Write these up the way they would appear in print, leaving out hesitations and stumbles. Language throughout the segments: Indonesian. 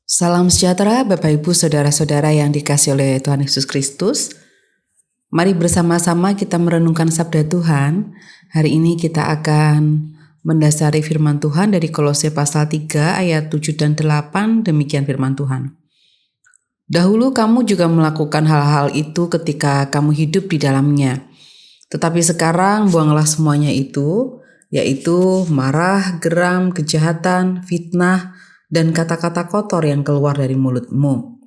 Salam sejahtera Bapak Ibu Saudara-saudara yang dikasihi oleh Tuhan Yesus Kristus. Mari bersama-sama kita merenungkan sabda Tuhan. Hari ini kita akan mendasari firman Tuhan dari Kolose pasal 3 ayat 7 dan 8. Demikian firman Tuhan. Dahulu kamu juga melakukan hal-hal itu ketika kamu hidup di dalamnya. Tetapi sekarang buanglah semuanya itu, yaitu marah, geram, kejahatan, fitnah, dan kata-kata kotor yang keluar dari mulutmu.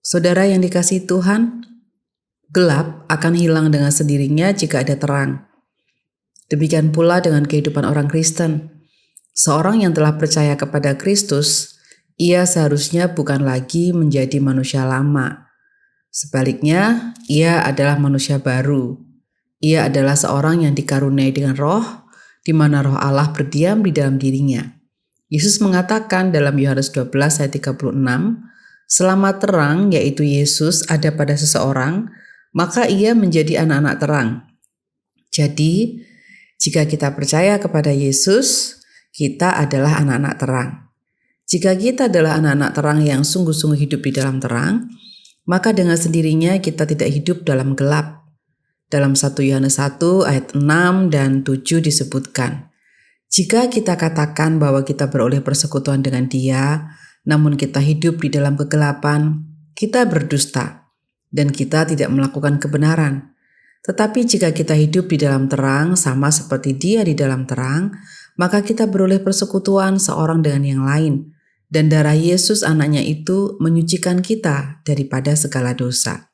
Saudara yang dikasihi Tuhan, gelap akan hilang dengan sendirinya jika ada terang. Demikian pula dengan kehidupan orang Kristen. Seorang yang telah percaya kepada Kristus, ia seharusnya bukan lagi menjadi manusia lama. Sebaliknya, ia adalah manusia baru. Ia adalah seorang yang dikaruniai dengan roh, di mana roh Allah berdiam di dalam dirinya. Yesus mengatakan dalam Yohanes 12 ayat 36, selama terang yaitu Yesus ada pada seseorang, maka ia menjadi anak-anak terang. Jadi, jika kita percaya kepada Yesus, kita adalah anak-anak terang. Jika kita adalah anak-anak terang yang sungguh-sungguh hidup di dalam terang, maka dengan sendirinya kita tidak hidup dalam gelap. Dalam 1 Yohanes 1 ayat 6 dan 7 disebutkan, jika kita katakan bahwa kita beroleh persekutuan dengan Dia, namun kita hidup di dalam kegelapan, kita berdusta dan kita tidak melakukan kebenaran. Tetapi jika kita hidup di dalam terang sama seperti Dia di dalam terang, maka kita beroleh persekutuan seorang dengan yang lain, dan darah Yesus anaknya itu menyucikan kita daripada segala dosa.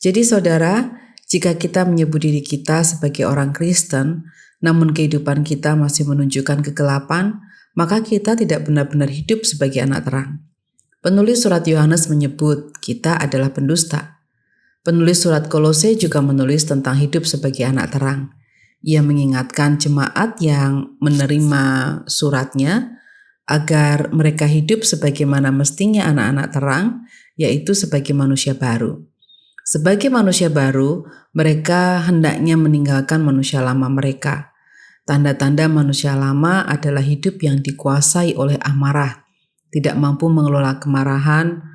Jadi saudara, jika kita menyebut diri kita sebagai orang Kristen, namun kehidupan kita masih menunjukkan kegelapan, maka kita tidak benar-benar hidup sebagai anak terang. Penulis surat Yohanes menyebut kita adalah pendusta. Penulis surat Kolose juga menulis tentang hidup sebagai anak terang. Ia mengingatkan jemaat yang menerima suratnya agar mereka hidup sebagaimana mestinya anak-anak terang, yaitu sebagai manusia baru. Sebagai manusia baru, mereka hendaknya meninggalkan manusia lama mereka. Tanda-tanda manusia lama adalah hidup yang dikuasai oleh amarah, tidak mampu mengelola kemarahan,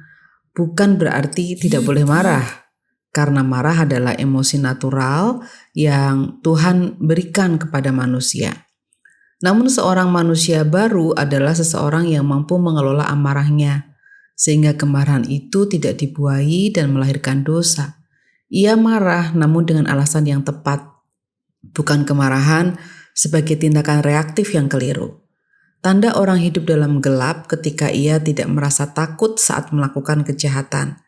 bukan berarti tidak boleh marah, karena marah adalah emosi natural yang Tuhan berikan kepada manusia. Namun seorang manusia baru adalah seseorang yang mampu mengelola amarahnya, sehingga kemarahan itu tidak dibuai dan melahirkan dosa. Ia marah namun dengan alasan yang tepat, bukan kemarahan sebagai tindakan reaktif yang keliru. Tanda orang hidup dalam gelap ketika ia tidak merasa takut saat melakukan kejahatan.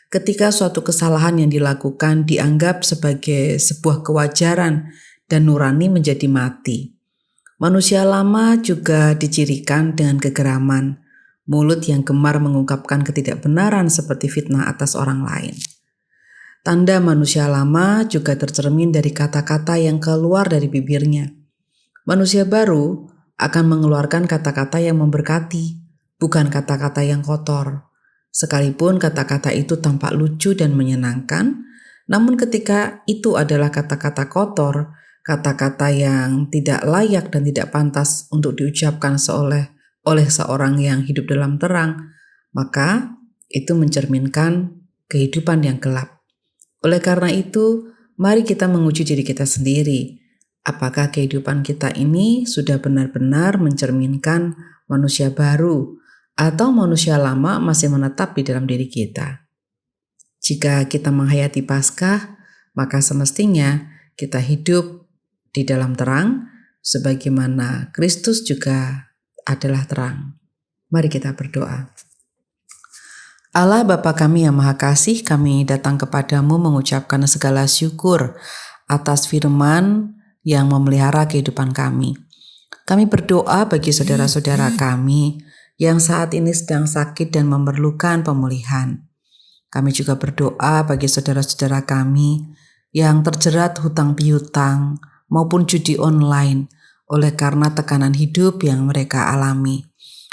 Ketika suatu kesalahan yang dilakukan dianggap sebagai sebuah kewajaran dan nurani menjadi mati. Manusia lama juga dicirikan dengan kegeraman, mulut yang gemar mengungkapkan ketidakbenaran seperti fitnah atas orang lain. Tanda manusia lama juga tercermin dari kata-kata yang keluar dari bibirnya. Manusia baru akan mengeluarkan kata-kata yang memberkati, bukan kata-kata yang kotor. Sekalipun kata-kata itu tampak lucu dan menyenangkan, namun ketika itu adalah kata-kata kotor, kata-kata yang tidak layak dan tidak pantas untuk diucapkan oleh seorang yang hidup dalam terang, maka itu mencerminkan kehidupan yang gelap. Oleh karena itu, mari kita menguji diri kita sendiri. Apakah kehidupan kita ini sudah benar-benar mencerminkan manusia baru atau manusia lama masih menetap di dalam diri kita? Jika kita menghayati Paskah, maka semestinya kita hidup di dalam terang sebagaimana Kristus juga adalah terang. Mari kita berdoa. Allah Bapa kami yang Maha Kasih, kami datang kepadamu mengucapkan segala syukur atas firman yang memelihara kehidupan kami. Kami berdoa bagi saudara-saudara kami yang saat ini sedang sakit dan memerlukan pemulihan. Kami juga berdoa bagi saudara-saudara kami yang terjerat hutang piutang maupun judi online oleh karena tekanan hidup yang mereka alami.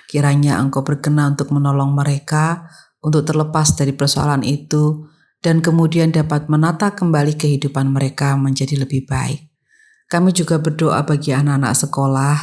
Kiranya Engkau berkenan untuk menolong mereka untuk terlepas dari persoalan itu dan kemudian dapat menata kembali kehidupan mereka menjadi lebih baik. Kami juga berdoa bagi anak-anak sekolah,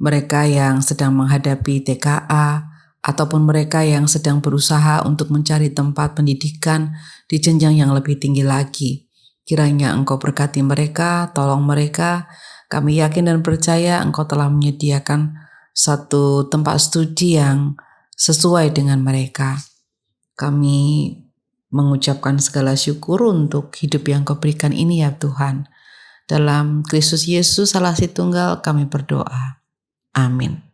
mereka yang sedang menghadapi TKA ataupun mereka yang sedang berusaha untuk mencari tempat pendidikan di jenjang yang lebih tinggi lagi. Kiranya Engkau berkati mereka, tolong mereka. Kami yakin dan percaya Engkau telah menyediakan satu tempat studi yang sesuai dengan mereka. Kami mengucapkan segala syukur untuk hidup yang Kau berikan ini ya Tuhan. Dalam Kristus Yesus Allah si Tunggal kami berdoa. Amin.